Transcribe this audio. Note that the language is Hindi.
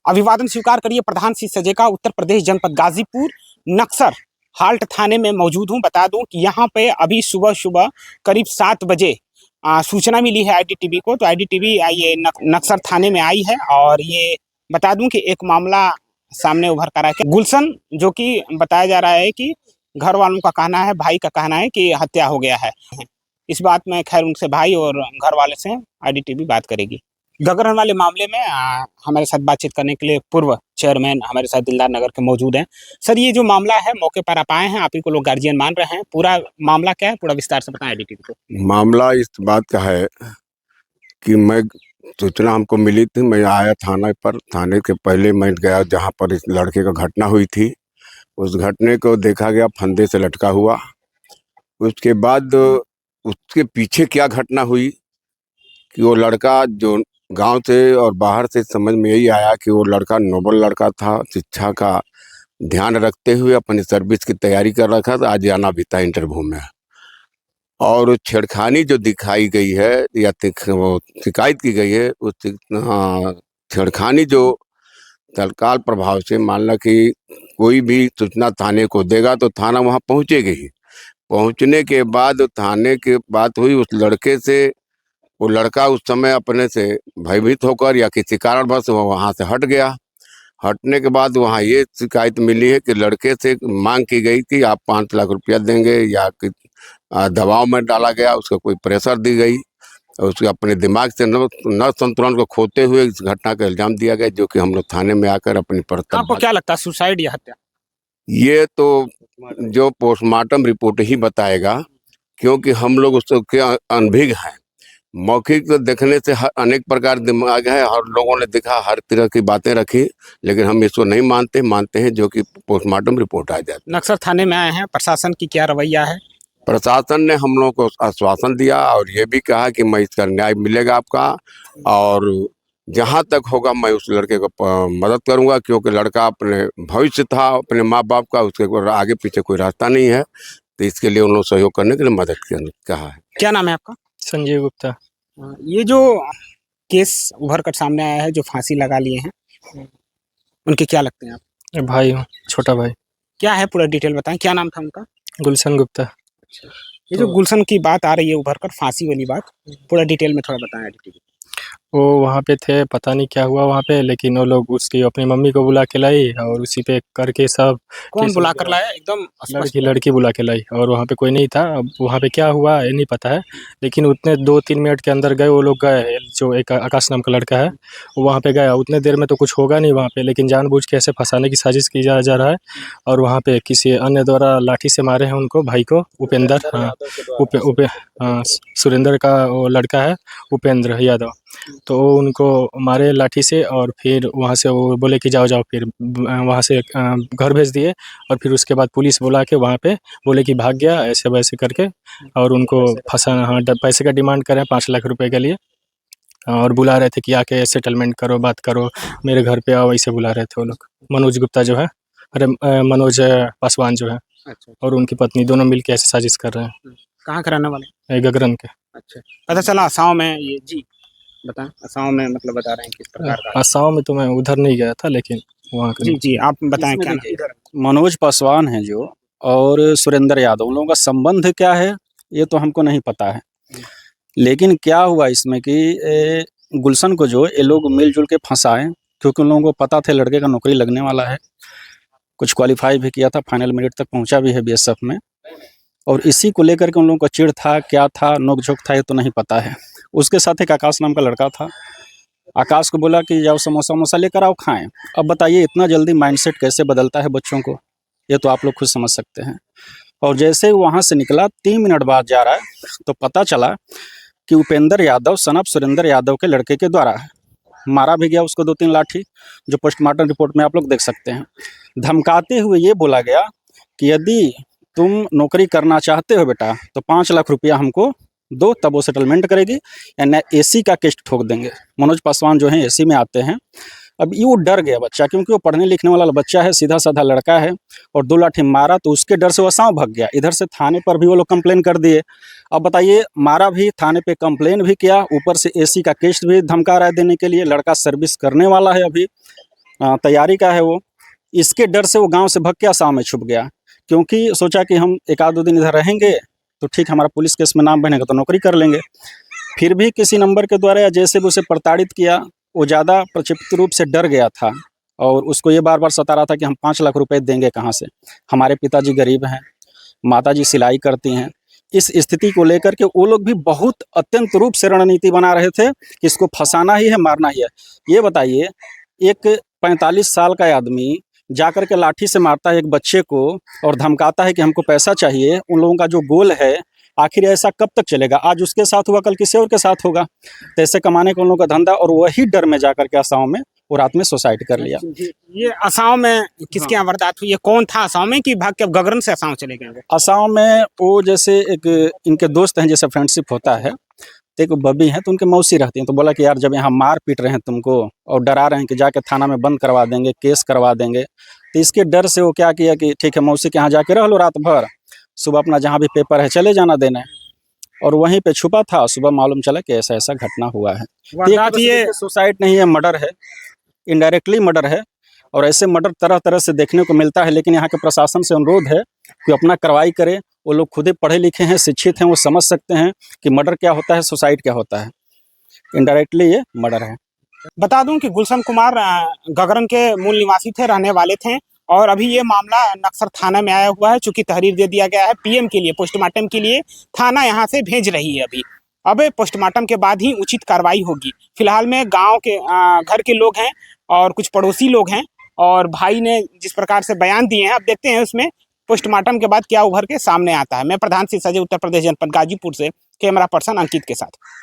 अभिवादन स्वीकार करिए। प्रधान श्री सजेका, उत्तर प्रदेश, जनपद गाजीपुर नक्सर हाल्ट थाने में मौजूद हूँ। बता दूं कि यहाँ पे अभी सुबह सुबह करीब 7 बजे सूचना मिली है आईडीटीवी को। तो आईडीटीवी ये नक्सर थाने में आई है और ये बता दूं कि एक मामला सामने उभर कर आया है। गुलशन, जो कि बताया जा रहा है कि घर वालों का कहना है, भाई का कहना है कि हत्या हो गया है। इस बात में खैर उनसे भाई और घर वाले से आईडीटीवी बात करेगी। गगरन वाले मामले में हमारे साथ बातचीत करने के लिए पूर्व चेयरमैन हमारे साथ दिलदार नगर के मौजूद हैं। सर, ये जो मामला है, मौके पर आप आए हैं, आप ही को लोग गार्जियन मान रहे हैं, पूरा मामला क्या है, पूरा विस्तार से बताएं आईडीटीवी को। मामला इस बात का है कि मैं सूचना हमको मिली थी, मैं आया थाने पर। थाने के पहले मैं गया जहाँ पर इस लड़के का घटना हुई थी। उस घटने को देखा गया फंदे से लटका हुआ। उसके बाद उसके पीछे क्या घटना हुई कि वो लड़का जो गांव से और बाहर से समझ में यही आया कि वो लड़का नोबल लड़का था, शिक्षा का ध्यान रखते हुए अपनी सर्विस की तैयारी कर रखा था। आज आना भी था इंटरव्यू में। और छेड़खानी जो दिखाई गई है या वो शिकायत की गई है, उस छेड़खानी जो तत्काल प्रभाव से, मान लो कि कोई भी सूचना थाने को देगा तो थाना वहाँ पहुँचेगी ही। पहुँचने के बाद थाने की बात हुई उस लड़के से। वो लड़का उस समय अपने से भयभीत होकर या किसी कारणवश वो वहाँ से हट गया। हटने के बाद वहाँ ये शिकायत मिली है कि लड़के से मांग की गई कि आप 5 लाख रुपया देंगे, या कि दबाव में डाला गया, उसको कोई प्रेशर दी गई और उसके अपने दिमाग से न संतुलन को खोते हुए इस घटना का इल्जाम दिया गया, जो कि हम लोग थाने में आकर अपनी आपको क्या लगता है, सुसाइड या हत्या? ये तो जो पोस्टमार्टम रिपोर्ट ही बताएगा, क्योंकि हम लोग उसके अनभिज्ञ हैं। मौखिक तो देखने से अनेक प्रकार दिमाग है, हर लोगों ने देखा, हर तरह की बातें रखी, लेकिन हम इसको नहीं मानते हैं जो कि पोस्टमार्टम रिपोर्ट आ जाती है। नक्सर थाने में आए हैं, प्रशासन की क्या रवैया है? प्रशासन ने हम लोगों को आश्वासन दिया और ये भी कहा कि मैं इसका न्याय मिलेगा आपका, और जहाँ तक होगा मैं उस लड़के को मदद करूंगा, क्योंकि लड़का अपने भविष्य था अपने माँ बाप का, उसके आगे पीछे कोई रास्ता नहीं है। तो इसके लिए उन लोग सहयोग करने के लिए मदद कहा है। क्या नाम है आपका? संजीव गुप्ता। ये जो केस उभर कर सामने आया है, जो फांसी लगा लिए हैं, उनके क्या लगते हैं आप? भाई हूँ, छोटा भाई। क्या है, पूरा डिटेल बताएं। क्या नाम था उनका? गुलशन गुप्ता। ये जो गुलशन की बात आ रही है उभर कर, फांसी वाली बात, पूरा डिटेल में थोड़ा बताएं आईडीटीवी। वो वहाँ पे थे, पता नहीं क्या हुआ वहाँ पे, लेकिन वो लोग उसकी अपनी मम्मी को बुला के लाई और उसी पे करके सब। कौन बुला कर लाया? एकदम लड़की बुला के लाई और वहाँ पे कोई नहीं था। अब वहाँ पे क्या हुआ ये नहीं पता है, लेकिन उतने 2-3 मिनट के अंदर गए वो लोग। गए, जो एक आकाश नाम का लड़का है वो वहाँ पे गया। उतने देर में तो कुछ होगा नहीं वहाँ पे, लेकिन जानबूझ के ऐसे फंसाने की साजिश की जा रहा है। और वहाँ पे किसी अन्य द्वारा लाठी से मारे हैं उनको, भाई को, उपेंद्र। हाँ, सुरेंद्र का वो लड़का है, उपेंद्र यादव। तो उनको मारे लाठी से और फिर वहाँ से वो बोले कि जाओ फिर वहाँ से घर भेज दिए। और फिर उसके बाद पुलिस बुला के वहाँ पे बोले कि भाग गया, ऐसे वैसे करके, और उनको फंसाना। हाँ, पैसे का डिमांड करें 5 लाख रुपए के लिए, और बुला रहे थे कि आके सेटलमेंट करो, बात करो, मेरे घर पे आओ, ऐसे बुला रहे थे वो लोग। मनोज गुप्ता जो है, अरे मनोज पासवान जो है, और उनकी पत्नी, दोनों मिलके ऐसे साजिश कर रहे हैं। कहाँ के रहने वाले? गगरन के। अच्छा, पता चला असम में ये? जी बताएं, असम में मतलब बता रहे हैं किस प्रकार का? असम में तो मैं उधर नहीं गया था, लेकिन वहाँ जी आप बताएं क्या नाम? मनोज पासवान है जो, और सुरेंद्र यादव, उन लोगों का संबंध क्या है ये तो हमको नहीं पता है। लेकिन क्या हुआ इसमें कि गुलशन को जो ये लोग मिलजुल के फंसाए, क्योंकि उन लोगों को पता था लड़के का नौकरी लगने वाला है, कुछ क्वालिफाई भी किया था, फाइनल मेरिट तक पहुंचा भी है बीएसएफ में। और इसी को लेकर के उन लोगों का चिढ़ था, क्या था, नोकझोंक था, ये तो नहीं पता है। उसके साथ एक आकाश नाम का लड़का था। आकाश को बोला कि जाओ समोसा वमोसा लेकर आओ, खाएं। अब बताइए इतना जल्दी माइंडसेट कैसे बदलता है बच्चों को, ये तो आप लोग खुद समझ सकते हैं। और जैसे ही वहाँ से निकला, 3 मिनट बाद जा रहा है, तो पता चला कि उपेंद्र यादव सन ऑफ सुरेंद्र यादव के लड़के के द्वारा मारा भी गया उसको 2-3 लाठी, जो पोस्टमार्टम रिपोर्ट में आप लोग देख सकते हैं। धमकाते हुए ये बोला गया कि यदि तुम नौकरी करना चाहते हो बेटा तो 5 लाख रुपया हमको दो, तब वो सेटलमेंट करेगी, या एसी का केस ठोक देंगे। मनोज पासवान जो हैं एसी में आते हैं, अब ये वो डर गया बच्चा, क्योंकि वो पढ़ने लिखने वाला बच्चा है, सीधा साधा लड़का है, और 2 लाठी मारा तो उसके डर से वो साँव भाग गया। इधर से थाने पर भी वो लोग कंप्लेन कर दिए। अब बताइए, मारा भी, थाने पे कंप्लेन भी किया, ऊपर से एसी का केस भी धमका रहा है देने के लिए। लड़का सर्विस करने वाला है, अभी तैयारी का है वो। इसके डर से वो गाँव से भाग के आसाम में छुप गया, क्योंकि सोचा कि हम 1 आध 2 दिन इधर रहेंगे तो ठीक, हमारा पुलिस केस में नाम बनेगा तो नौकरी कर लेंगे। फिर भी किसी नंबर के द्वारा या जैसे भी उसे प्रताड़ित किया, वो ज़्यादा प्रक्षिप्त रूप से डर गया था, और उसको ये बार बार सता रहा था कि हम 5 लाख रुपए देंगे कहाँ से, हमारे पिताजी गरीब हैं, माताजी सिलाई करती हैं। इस स्थिति को लेकर के वो लोग भी बहुत अत्यंत रूप से रणनीति बना रहे थे कि इसको फंसाना ही है, मारना ही है। ये बताइए, एक 45 साल का आदमी जाकर के लाठी से मारता है एक बच्चे को और धमकाता है कि हमको पैसा चाहिए। उन लोगों का जो गोल है, आखिर ऐसा कब तक चलेगा? आज उसके साथ हुआ, कल किसी और के साथ होगा। पैसे कमाने का उन लोगों का धंधा, और वही डर में जाकर के आसाम में वो रात में सुसाइड कर लिया। ये आसाम में किसके यहाँ वारदात हुई है? कौन था आसाम में, कि भाग के अब गगरन से आसाम चले गए? आसाम में वो जैसे एक इनके दोस्त हैं, जैसे फ्रेंडशिप होता है, तो एक बबी हैं, तो उनके मौसी रहती हैं, तो बोला कि यार जब यहाँ मार पीट रहे हैं तुमको और डरा रहे हैं कि जाके थाना में बंद करवा देंगे, केस करवा देंगे, तो इसके डर से वो क्या किया कि ठीक है मौसी के यहाँ जाके रह लो रात भर, सुबह अपना जहाँ भी पेपर है चले जाना देने। और वहीं पे छुपा था। सुबह मालूम चला कि ऐसा ऐसा घटना हुआ है। वारदात ये सुसाइड नहीं है, मर्डर है, इनडायरेक्टली मर्डर है। और ऐसे मर्डर तरह तरह से देखने को मिलता है, लेकिन यहाँ के प्रशासन से अनुरोध है कि अपना कार्रवाई करे। वो लोग खुद ही पढ़े लिखे हैं, शिक्षित हैं, वो समझ सकते हैं कि मर्डर क्या होता है, सुसाइड क्या होता है। इनडायरेक्टली ये मर्डर है। बता दूं कि गुलशन कुमार गगरन के मूल निवासी थे, रहने वाले थे, और अभी ये मामला नक्सर थाना में आया हुआ है। चूंकि तहरीर दे दिया गया है पीएम के लिए, पोस्टमार्टम के लिए थाना यहाँ से भेज रही है। अब पोस्टमार्टम के बाद ही उचित कार्रवाई होगी। फिलहाल में गांव के घर के लोग हैं और कुछ पड़ोसी लोग हैं, और भाई ने जिस प्रकार से बयान दिए हैं, अब देखते हैं उसमें पोस्टमार्टम के बाद क्या उभर के सामने आता है। मैं प्रधान सिंह सजय, उत्तर प्रदेश जनपद गाजीपुर से कैमरा पर्सन अंकित के साथ।